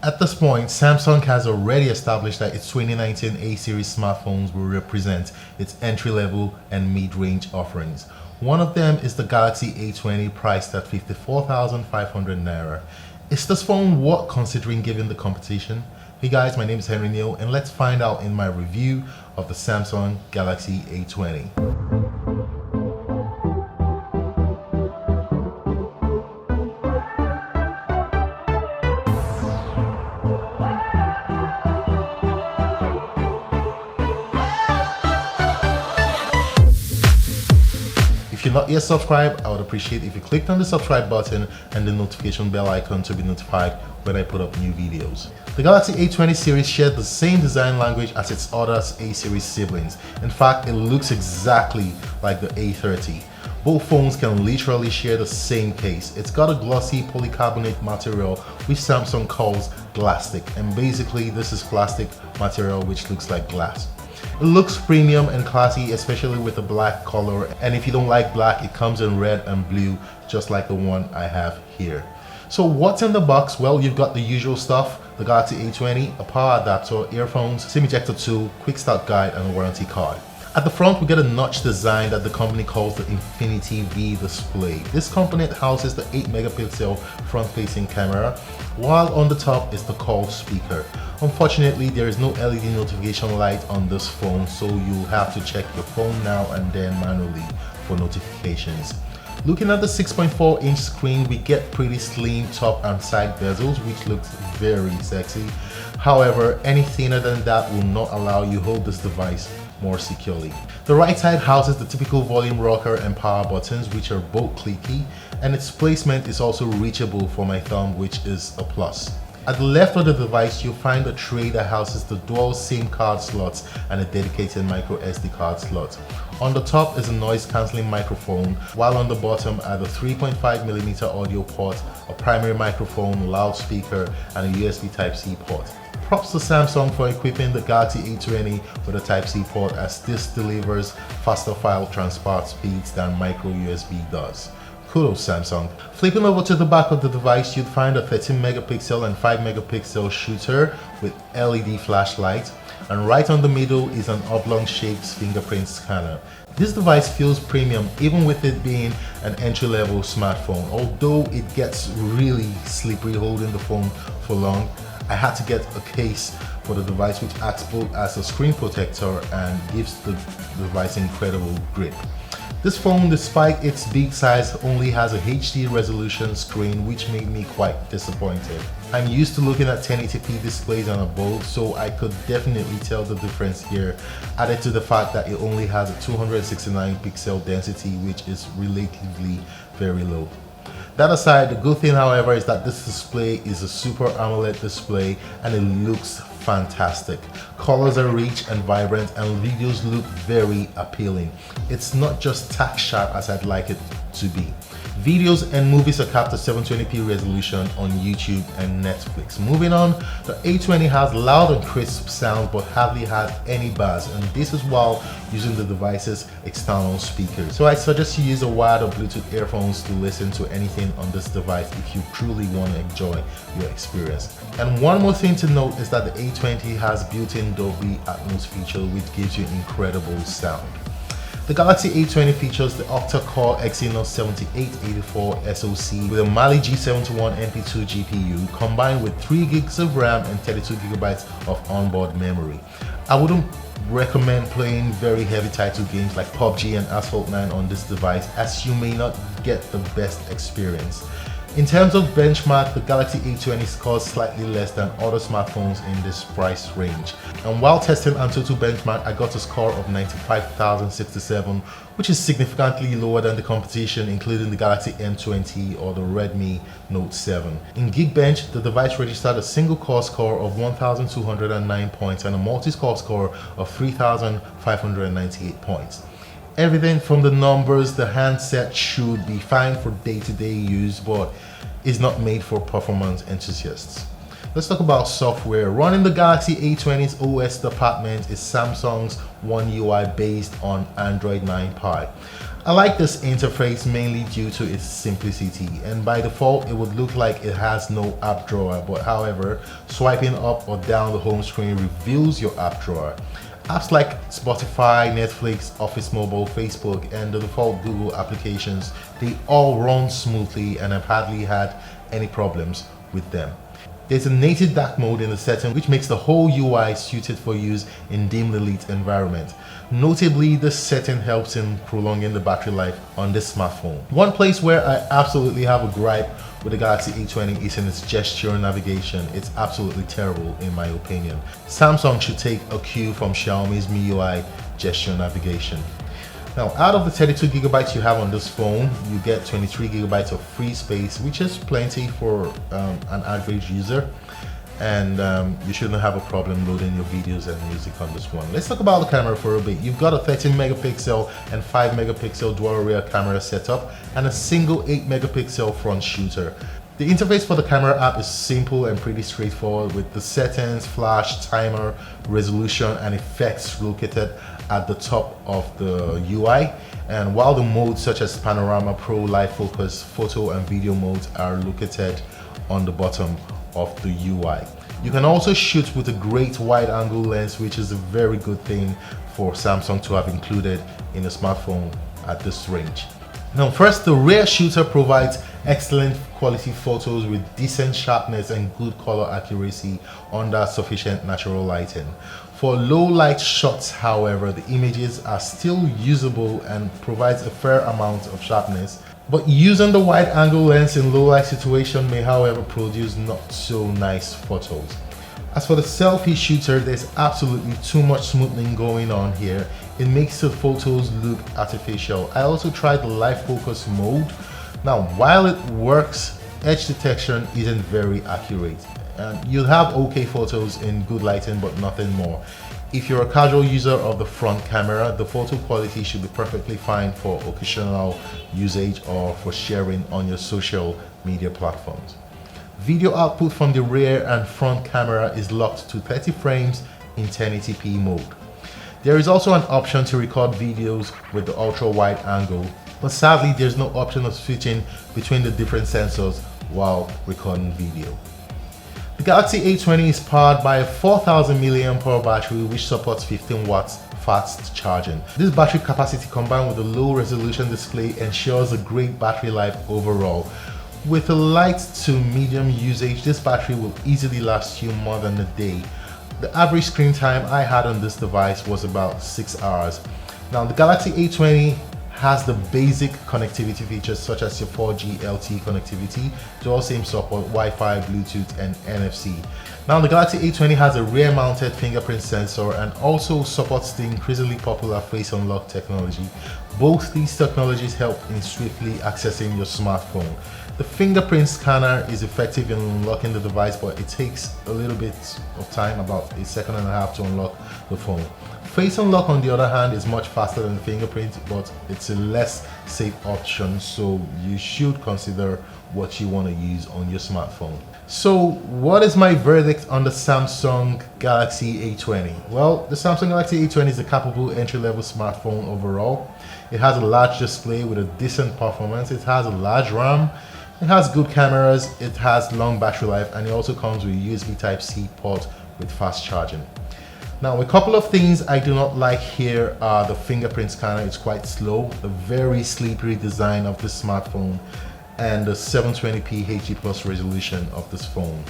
At this point, Samsung has already established that its 2019 A-series smartphones will represent its entry-level and mid-range offerings. One of them is the Galaxy A20, priced at 54,500 Naira. Is this phone worth considering given the competition? Hey guys, my name is Henreeneo, and let's find out in my review of the Samsung Galaxy A20. If you're not yet subscribed, I would appreciate if you clicked on the subscribe button and the notification bell icon to be notified when I put up new videos. The Galaxy A20 series shares the same design language as its other A-series siblings. In fact, it looks exactly like the A30. Both phones can literally share the same case. It's got a glossy polycarbonate material which Samsung calls plastic, and basically this is plastic material which looks like glass. It looks premium and classy, especially with the black color, and if you don't like black, it comes in red and blue just like the one I have here. So what's in the box? Well, you've got the usual stuff: the Galaxy A20, a power adapter, earphones, SIM ejector tool, quick start guide, and a warranty card. At the front, we get a notch design that the company calls the Infinity-V display. This component houses the 8 megapixel front-facing camera, while on the top is the call speaker. Unfortunately, there is no LED notification light on this phone, so you'll have to check your phone now and then manually for notifications. Looking at the 6.4-inch screen, we get pretty slim top and side bezels, which looks very sexy. However, any thinner than that will not allow you hold this device more securely. The right side houses the typical volume rocker and power buttons, which are both clicky, and its placement is also reachable for my thumb, which is a plus. At the left of the device, you'll find a tray that houses the dual SIM card slots and a dedicated microSD card slot. On the top is a noise cancelling microphone, while on the bottom are the 3.5mm audio port, a primary microphone, loudspeaker, and a USB Type-C port. Props to Samsung for equipping the Galaxy A20 with a Type-C port, as this delivers faster file transport speeds than micro USB does. Kudos Samsung. Flipping over to the back of the device, you'd find a 13 megapixel and 5 megapixel shooter with LED flashlight, and right on the middle is an oblong shaped fingerprint scanner. This device feels premium even with it being an entry-level smartphone. Although it gets really slippery holding the phone for long, I had to get a case for the device which acts both as a screen protector and gives the device incredible grip. This phone, despite its big size, only has a HD resolution screen, which made me quite disappointed. I'm used to looking at 1080p displays and above, so I could definitely tell the difference here, added to the fact that it only has a 269 pixel density, which is relatively very low. That aside, the good thing, however, is that this display is a Super AMOLED display and it looks fantastic. Colors are rich and vibrant, and videos look very appealing. It's not just tack sharp as I'd like it to be. Videos and movies are capped at 720p resolution on YouTube and Netflix. Moving on, the A20 has loud and crisp sound but hardly had any bass, and this is while using the device's external speakers. So I suggest you use a wired or Bluetooth earphones to listen to anything on this device if you truly want to enjoy your experience. And one more thing to note is that the A20 has built-in Dolby Atmos feature, which gives you incredible sound. The Galaxy A20 features the octa-core Exynos 7884 SoC with a Mali-G71 MP2 GPU combined with 3 gigs of RAM and 32 gigabytes of onboard memory. I wouldn't recommend playing very heavy title games like PUBG and Asphalt 9 on this device, as you may not get the best experience. In terms of benchmark, the Galaxy A20 scores slightly less than other smartphones in this price range. And while testing Antutu benchmark, I got a score of 95,067, which is significantly lower than the competition, including the Galaxy M20 or the Redmi Note 7. In Geekbench, the device registered a single core score of 1,209 points and a multi-score score of 3,598 points. Everything from the numbers, the handset should be fine for day-to-day use, but is not made for performance enthusiasts. Let's talk about software. Running the Galaxy A20's OS department is Samsung's One UI based on Android 9 Pie. I like this interface mainly due to its simplicity, and by default it would look like it has no app drawer, but however, swiping up or down the home screen reveals your app drawer. Apps like Spotify, Netflix, Office Mobile, Facebook, and the default Google applications, they all run smoothly and I've hardly had any problems with them. There's a native dark mode in the setting which makes the whole UI suited for use in dimly lit environment. Notably, this setting helps in prolonging the battery life on this smartphone. One place where I absolutely have a gripe with the Galaxy A20 is in its gesture navigation. It's absolutely terrible in my opinion. Samsung should take a cue from Xiaomi's MIUI gesture navigation. Now, out of the 32 gigabytes you have on this phone, you get 23 gigabytes of free space, which is plenty for an average user. And you shouldn't have a problem loading your videos and music on this one. Let's talk about the camera for a bit. You've got a 13 megapixel and 5 megapixel dual rear camera setup and a single 8 megapixel front shooter. The interface for the camera app is simple and pretty straightforward, with the settings, flash, timer, resolution, and effects located at the top of the UI. And while the modes such as Panorama, Pro, Live Focus, Photo, and Video modes are located on the bottom of the UI. You can also shoot with a great wide-angle lens, which is a very good thing for Samsung to have included in a smartphone at this range. Now, first, the rear shooter provides excellent quality photos with decent sharpness and good color accuracy under sufficient natural lighting. For low light shots, however, the images are still usable and provides a fair amount of sharpness. But using the wide angle lens in low light situation may, however, produce not so nice photos. As for the selfie shooter, there's absolutely too much smoothing going on here. It makes the photos look artificial. I also tried the live focus mode. Now, while it works, edge detection isn't very accurate. You'll have okay photos in good lighting, but nothing more. If you're a casual user of the front camera, the photo quality should be perfectly fine for occasional usage or for sharing on your social media platforms. Video output from the rear and front camera is locked to 30 frames in 1080p mode. There is also an option to record videos with the ultra wide angle, but sadly there's no option of switching between the different sensors while recording video. The Galaxy A20 is powered by a 4000 mAh battery which supports 15 watts fast charging. This battery capacity combined with a low resolution display ensures a great battery life overall. With a light to medium usage, this battery will easily last you more than a day. The average screen time I had on this device was about 6 hours. Now, the Galaxy A20 has the basic connectivity features such as your 4G LTE connectivity. They all same support Wi-Fi, Bluetooth, and NFC. Now, the Galaxy A20 has a rear-mounted fingerprint sensor and also supports the increasingly popular face unlock technology. Both these technologies help in swiftly accessing your smartphone. The fingerprint scanner is effective in unlocking the device, but it takes a little bit of time, about 1.5 seconds to unlock the phone. Face unlock, on the other hand, is much faster than the fingerprint, but it's a less safe option, so you should consider what you want to use on your smartphone. So, what is my verdict on the Samsung Galaxy A20? Well, the Samsung Galaxy A20 is a capable entry-level smartphone overall. It has a large display with a decent performance. It has a large RAM. It has good cameras. It has long battery life, and it also comes with a USB Type-C port with fast charging. Now, a couple of things I do not like here are the fingerprint scanner. It's quite slow, the very slippery design of this smartphone, and the 720p HD+ resolution of this phone.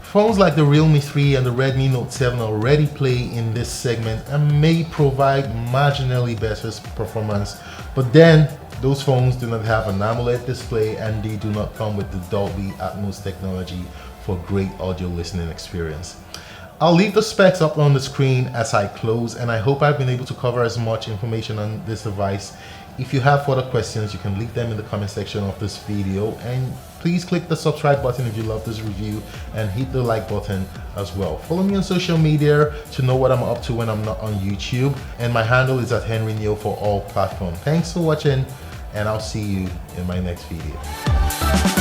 Phones like the Realme 3 and the Redmi Note 7 already play in this segment and may provide marginally better performance, but then those phones do not have an AMOLED display and they do not come with the Dolby Atmos technology for great audio listening experience. I'll leave the specs up on the screen as I close, and I hope I've been able to cover as much information on this device. If you have further questions, you can leave them in the comment section of this video, and please click the subscribe button if you love this review and hit the like button as well. Follow me on social media to know what I'm up to when I'm not on YouTube, and my handle is @Henreeneo for all platforms. Thanks for watching, and I'll see you in my next video.